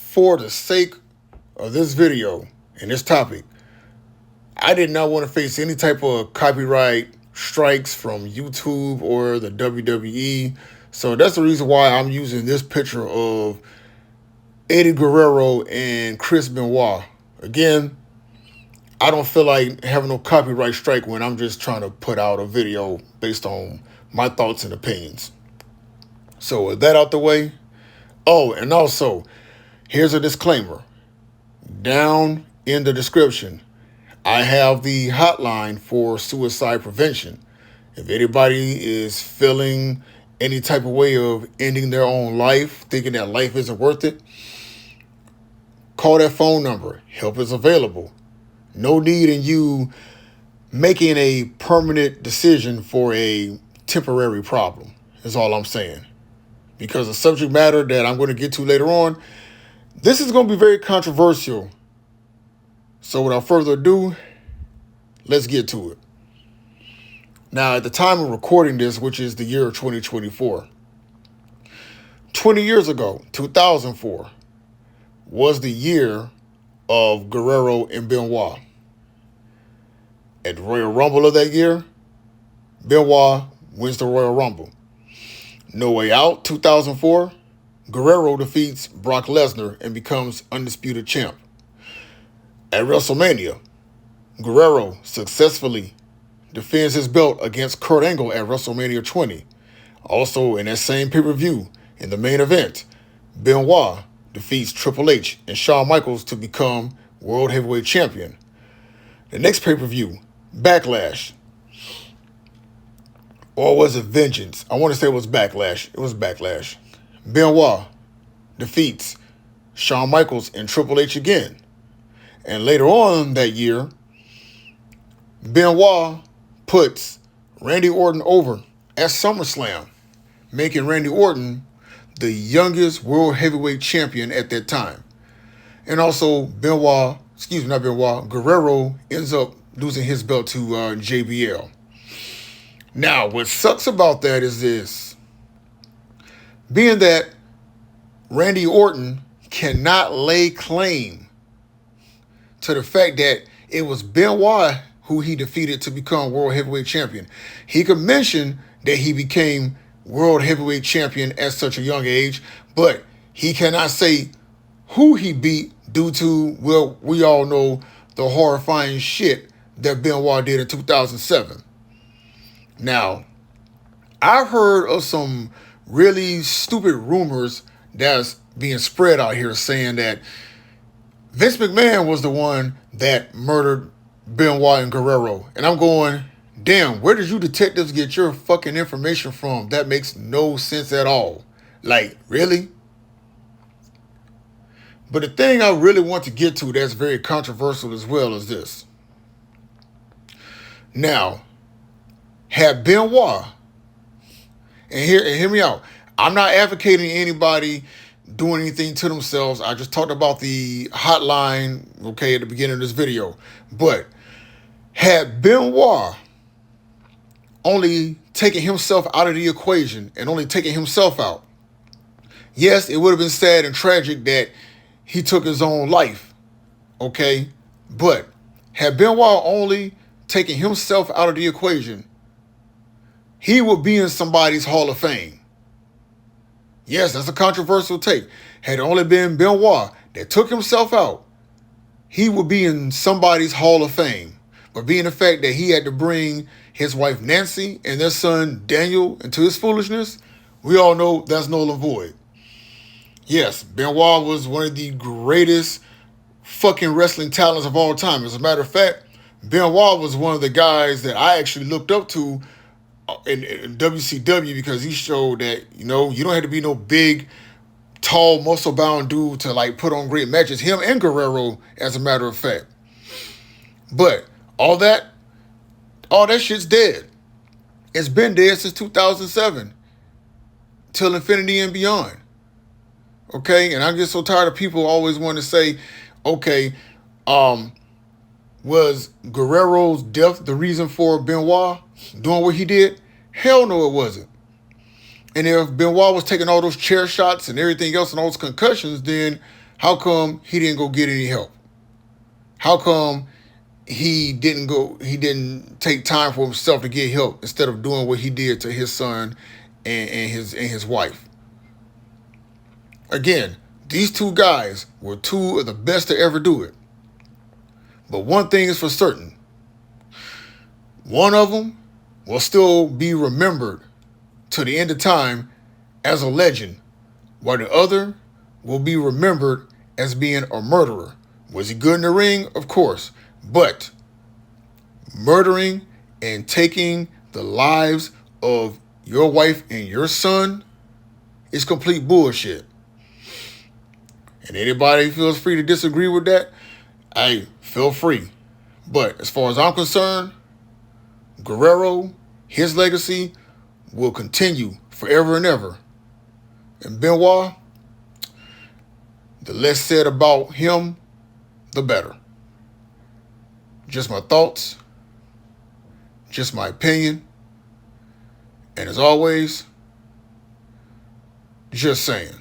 for the sake of this video and this topic, I did not want to face any type of copyright strikes from YouTube or the WWE. So that's the reason why I'm using this picture of Eddie Guerrero and Chris Benoit. Again, I don't feel like having no copyright strike when I'm just trying to put out a video based on my thoughts and opinions. So with that out the way, oh, and also, here's a disclaimer. Down in the description, I have the hotline for suicide prevention. If anybody is feeling any type of way of ending their own life, thinking that life isn't worth it, call that phone number. Help is available. No need in you making a permanent decision for a temporary problem, is all I'm saying. Because the subject matter that I'm going to get to later on, this is going to be very controversial. So without further ado, let's get to it. Now, at the time of recording this, which is the year of 2024, 20 years ago, 2004, was the year of Guerrero and Benoit. At the Royal Rumble of that year, Benoit wins the Royal Rumble. No Way Out, 2004, Guerrero defeats Brock Lesnar and becomes undisputed champ. At WrestleMania, Guerrero successfully defends his belt against Kurt Angle at WrestleMania 20. Also, in that same pay-per-view, in the main event, Benoit defeats Triple H and Shawn Michaels to become World Heavyweight Champion. The next pay-per-view, Backlash. Or was it Vengeance? I want to say it was Backlash. It was Backlash. Benoit defeats Shawn Michaels and Triple H again. And later on that year, Benoit puts Randy Orton over at SummerSlam, making Randy Orton the youngest World Heavyweight Champion at that time. And also Guerrero ends up losing his belt to JBL. Now, what sucks about that is this. Being that Randy Orton cannot lay claim to the fact that it was Benoit who he defeated to become World Heavyweight Champion. He could mention that he became World Heavyweight Champion at such a young age, but he cannot say who he beat due to, well, we all know the horrifying shit that Benoit did in 2007. Now, I've heard of some really stupid rumors that's being spread out here saying that Vince McMahon was the one that murdered Benoit and Guerrero. And I'm going, damn, where did you detectives get your fucking information from? That makes no sense at all. Like, really? But the thing I really want to get to that's very controversial as well is this. Now, had Benoit, and hear me out, I'm not advocating anybody doing anything to themselves. I just talked about the hotline, okay, at the beginning of this video. But had Benoit only taken himself out of the equation and only taken himself out, yes, it would have been sad and tragic that he took his own life, okay? But had Benoit only taken himself out of the equation, he would be in somebody's Hall of Fame. Yes, that's a controversial take. Had it only been Benoit that took himself out, he would be in somebody's Hall of Fame. But being the fact that he had to bring his wife Nancy and their son Daniel into his foolishness, we all know that's null and void. Yes, Benoit was one of the greatest fucking wrestling talents of all time. As a matter of fact, Benoit was one of the guys that I actually looked up to in WCW because he showed that, you know, you don't have to be no big, tall, muscle-bound dude to, like, put on great matches. Him and Guerrero, as a matter of fact. But all that shit's dead. It's been dead since 2007 till infinity and beyond. Okay? And I get so tired of people always wanting to say, okay, was Guerrero's death the reason for Benoit doing what he did? Hell no, it wasn't. And if Benoit was taking all those chair shots and everything else and all those concussions, then How come he didn't go get any help? How come he didn't take time for himself to get help instead of doing what he did to his son and his wife? Again, these two guys were two of the best to ever do it. But one thing is for certain. One of them will still be remembered to the end of time as a legend, while the other will be remembered as being a murderer. Was he good in the ring? Of course. But murdering and taking the lives of your wife and your son is complete bullshit. And anybody feels free to disagree with that, hey, feel free. But as far as I'm concerned, Guerrero, his legacy will continue forever and ever. And Benoit, the less said about him, the better. Just my thoughts, just my opinion, and as always, just saying.